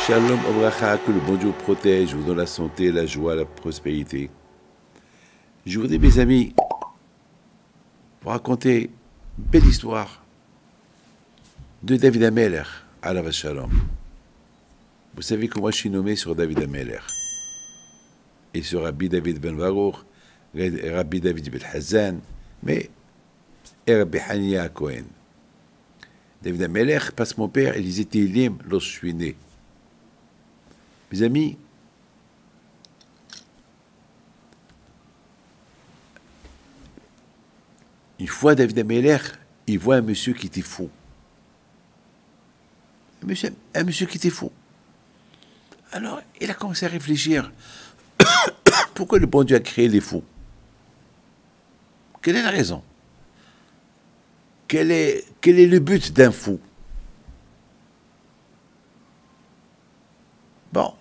Shalom Obracha, que le bon Dieu vous protège, vous donne la santé, la joie, la prospérité. Je voudrais, mes amis, vous raconter une belle histoire de David Ameller, alav Shalom. Vous savez que moi je suis nommé sur David Ameller et sur Rabbi David Ben Baruch, Rabbi David Ben Hazan, mais et Rabbi Hania Cohen. David Ameller, parce mon père, il disait Tehillim lorsque je suis né. Mes amis, une fois David Ameller, il voit un monsieur qui était fou. Un monsieur qui était fou. Alors, il a commencé à réfléchir. Pourquoi le bon Dieu a créé les fous? Quelle est la raison? Quel est le but d'un fou? Bon,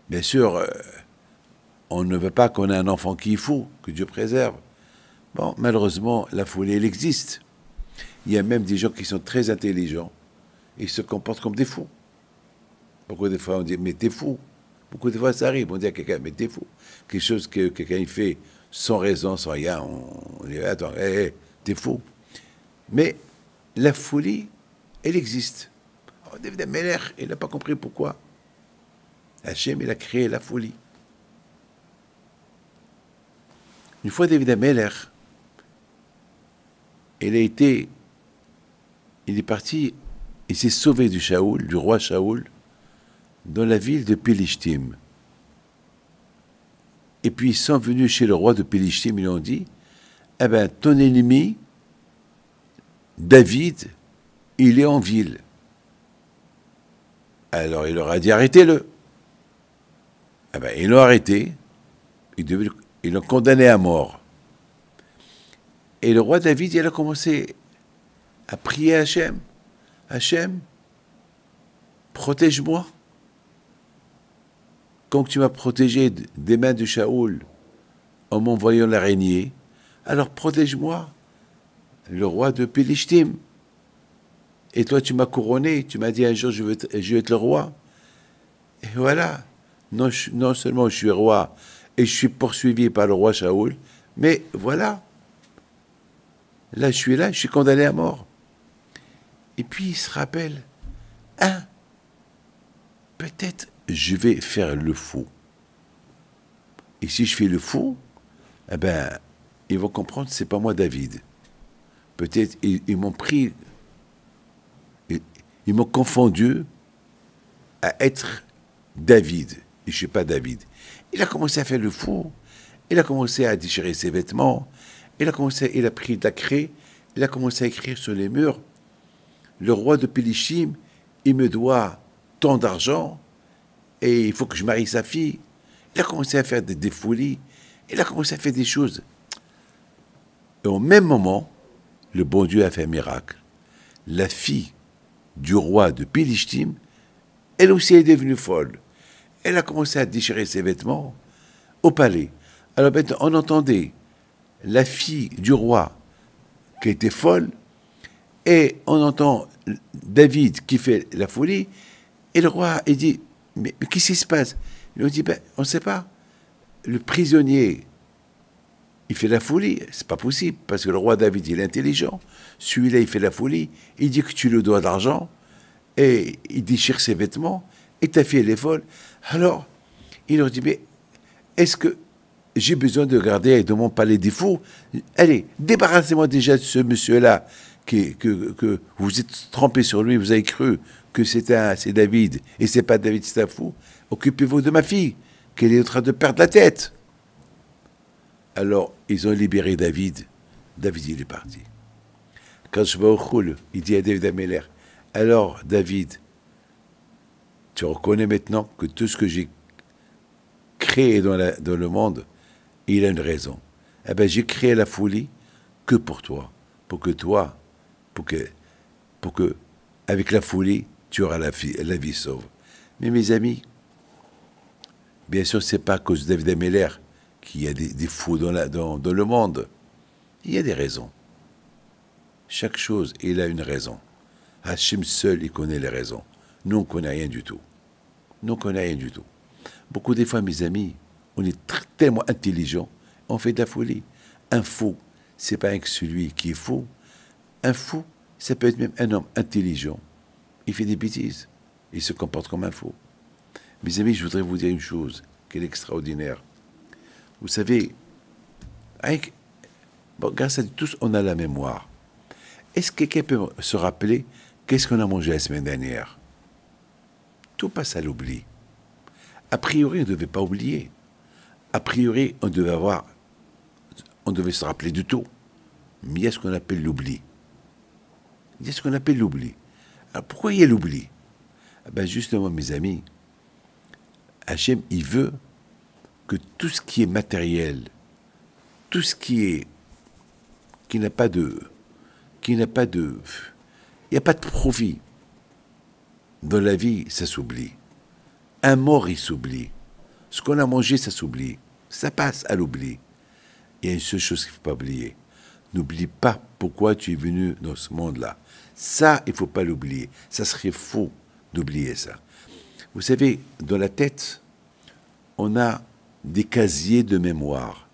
bien sûr, on ne veut pas qu'on ait un enfant qui est fou, que Dieu préserve. Bon, malheureusement, la folie, elle existe. Il y a même des gens qui sont très intelligents et se comportent comme des fous. Beaucoup de fois, on dit, mais t'es fou. Beaucoup de fois, ça arrive, on dit à quelqu'un, mais t'es fou. Quelque chose que quelqu'un il fait sans raison, sans rien, on dit, attends, t'es fou. Mais la folie, elle existe. Oh, David Ameller, il n'a pas compris pourquoi. Hachem, il a créé la folie. Une fois, David Ameller, il est parti, il s'est sauvé du roi Shaoul, dans la ville de Pélishtim. Et puis ils sont venus chez le roi de Pélishtim, ils lui ont dit, eh ben, ton ennemi, David, il est en ville. Alors il leur a dit, arrêtez-le. Eh ben, ils l'ont arrêté, ils l'ont condamné à mort. Et le roi David, il a commencé à prier à Hachem. Hachem, protège-moi. Quand tu m'as protégé des mains de Shaoul en m'envoyant l'araignée, alors protège-moi, le roi de Pélishtim. Et toi, tu m'as couronné, tu m'as dit un jour, je vais être le roi. Et voilà, non seulement je suis roi et je suis poursuivi par le roi Shaoul, mais voilà, là, je suis condamné à mort. Et puis, il se rappelle, peut-être je vais faire le fou. Et si je fais le fou, eh ben, ils vont comprendre que ce n'est pas moi David. Peut-être ils m'ont pris, ils m'ont confondu à être David. Et je ne suis pas David. Il a commencé à faire le fou. Il a commencé à déchirer ses vêtements. Il a pris de la craie. Il a commencé à écrire sur les murs. Le roi de Pélishtim, il me doit tant d'argent. Et il faut que je marie sa fille. Il a commencé à faire des folies. Il a commencé à faire des choses. Et au même moment, le bon Dieu a fait un miracle. La fille du roi de Pélishtim, elle aussi est devenue folle. Elle a commencé à déchirer ses vêtements au palais. Alors maintenant, on entendait la fille du roi qui était folle, et on entend David qui fait la folie, et le roi, il dit, mais qu'est-ce qui se passe? Ils ont dit, on ne sait pas. Le prisonnier, il fait la folie. C'est pas possible, parce que le roi David, il est intelligent. Celui-là, il fait la folie. Il dit que tu lui dois de l'argent, et il déchire ses vêtements, et ta fille, elle est folle. Alors, il leur dit, mais est-ce que j'ai besoin de garder dans mon palais des fous? Allez, débarrassez-moi déjà de ce monsieur-là, que vous êtes trompé sur lui, vous avez cru que c'est David, et c'est pas David, c'est un fou. Occupez-vous de ma fille, qu'elle est en train de perdre la tête. Alors, ils ont libéré David. David, il est parti. Quand je vais au Khoul, il dit à David Ameller, alors, David, tu reconnais maintenant que tout ce que j'ai créé dans le monde, il a une raison. Eh bien, j'ai créé la folie que pour toi, pour que, avec la folie, tu auras la vie sauve. Mais mes amis, bien sûr, c'est pas à cause de David Ameller qu'il y a des fous dans le monde. Il y a des raisons. Chaque chose, il a une raison. Hachem seul, il connaît les raisons. Nous, on ne connaît rien du tout. Nous, on ne connaît rien du tout. Beaucoup des fois, mes amis, on est tellement intelligent, on fait de la folie. Un fou, c'est pas que celui qui est fou. Un fou, ça peut être même un homme intelligent. Il fait des bêtises. Il se comporte comme un fou. Mes amis, je voudrais vous dire une chose qui est extraordinaire. Vous savez, grâce à tous, on a la mémoire. Est-ce que quelqu'un peut se rappeler qu'est-ce qu'on a mangé la semaine dernière? Tout passe à l'oubli. A priori, on ne devait pas oublier. A priori, on devait se rappeler de tout. Mais il y a ce qu'on appelle l'oubli. Il y a ce qu'on appelle l'oubli. Alors pourquoi il y a l'oubli? Justement, mes amis, Hachem, il veut que tout ce qui est matériel, tout ce qui n'a pas de profit dans la vie, ça s'oublie. Un mort, il s'oublie. Ce qu'on a mangé, ça s'oublie. Ça passe à l'oubli. Il y a une seule chose qu'il ne faut pas oublier. N'oublie pas pourquoi tu es venu dans ce monde-là. Ça, il ne faut pas l'oublier. Ça serait faux d'oublier ça. Vous savez, dans la tête, on a des casiers de mémoire.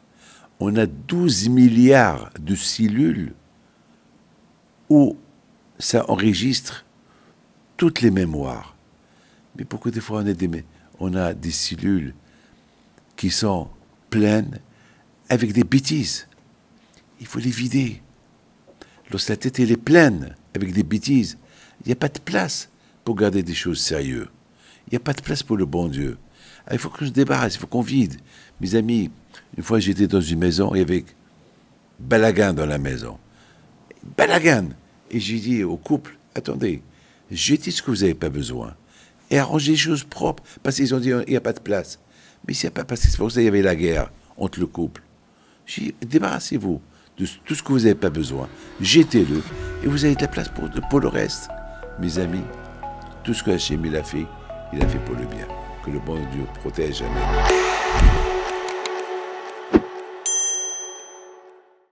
On a 12 milliards de cellules où ça enregistre toutes les mémoires. Mais pourquoi des fois on a des cellules qui sont pleines avec des bêtises? Il faut les vider. Lorsque la tête elle est pleine avec des bêtises, il n'y a pas de place pour garder des choses sérieuses. Il n'y a pas de place pour le bon Dieu. Alors, il faut qu'on se débarrasse, il faut qu'on vide. Mes amis, une fois j'étais dans une maison, il y avait balagan dans la maison. Balagan. Et j'ai dit au couple, attendez, jetez ce que vous n'avez pas besoin et arrangez les choses propres, parce qu'ils ont dit il n'y a pas de place. Mais s'il n'y a pas, parce que c'est pour ça qu'il y avait la guerre entre le couple. J'ai dit, débarrassez-vous de tout ce que vous n'avez pas besoin, jetez-le, et vous avez de la place pour le reste. Mes amis, tout ce que Hachem il a fait pour le bien. Que le bon Dieu protège. Amen.